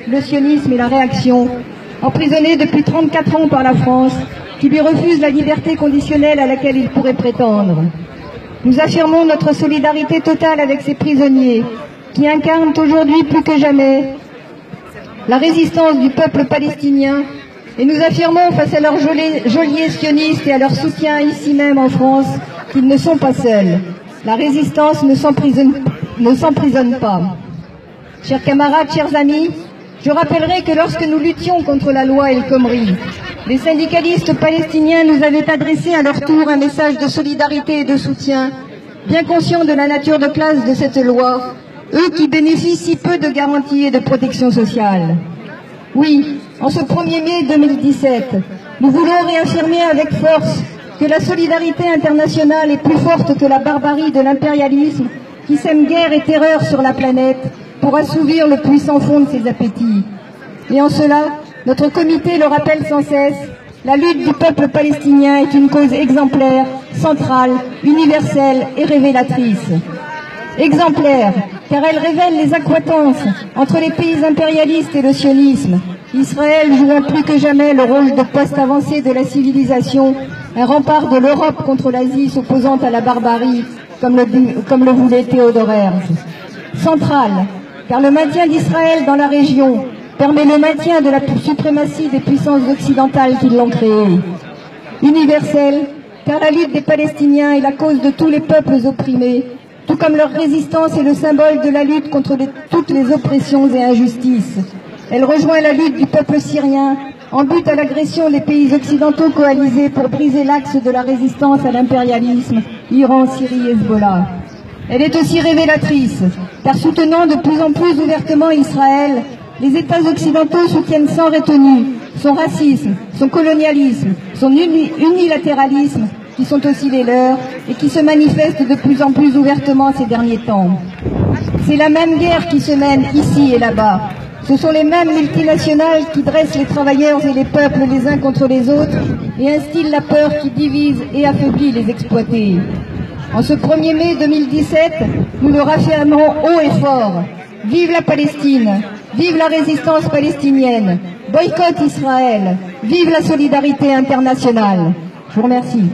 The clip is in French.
Le sionisme et la réaction, emprisonné depuis 34 ans par la France, qui lui refuse la liberté conditionnelle à laquelle il pourrait prétendre. Nous affirmons notre solidarité totale avec ces prisonniers, qui incarnent aujourd'hui plus que jamais la résistance du peuple palestinien, et nous affirmons face à leurs geôliers sionistes et à leur soutien ici même en France qu'ils ne sont pas seuls. La résistance ne s'emprisonne pas. Chers camarades, chers amis, je rappellerai que lorsque nous luttions contre la loi El Khomri, les syndicalistes palestiniens nous avaient adressé à leur tour un message de solidarité et de soutien, bien conscients de la nature de classe de cette loi, eux qui bénéficient peu de garanties et de protection sociale. Oui, en ce 1er mai 2017, nous voulons réaffirmer avec force que la solidarité internationale est plus forte que la barbarie de l'impérialisme qui sème guerre et terreur sur la planète pour assouvir le puissant fond de ses appétits. Et en cela, notre comité le rappelle sans cesse, la lutte du peuple palestinien est une cause exemplaire, centrale, universelle et révélatrice. Exemplaire, car elle révèle les accointances entre les pays impérialistes et le sionisme, Israël jouant plus que jamais le rôle de poste avancé de la civilisation, un rempart de l'Europe contre l'Asie s'opposant à la barbarie, comme le voulait Theodor Herzl. Centrale, car le maintien d'Israël dans la région permet le maintien de la suprématie des puissances occidentales qui l'ont créée. Universelle, car la lutte des Palestiniens est la cause de tous les peuples opprimés, tout comme leur résistance est le symbole de la lutte contre toutes les oppressions et injustices. Elle rejoint la lutte du peuple syrien en but à l'agression des pays occidentaux coalisés pour briser l'axe de la résistance à l'impérialisme, Iran, Syrie, Hezbollah. Elle est aussi révélatrice, car soutenant de plus en plus ouvertement Israël, les États occidentaux soutiennent sans retenue son racisme, son colonialisme, son unilatéralisme, qui sont aussi les leurs et qui se manifestent de plus en plus ouvertement ces derniers temps. C'est la même guerre qui se mène ici et là-bas. Ce sont les mêmes multinationales qui dressent les travailleurs et les peuples les uns contre les autres et instillent la peur qui divise et affaiblit les exploités. En ce 1er mai 2017, nous le réaffirmons haut et fort. Vive la Palestine, vive la résistance palestinienne, boycott Israël, vive la solidarité internationale. Je vous remercie.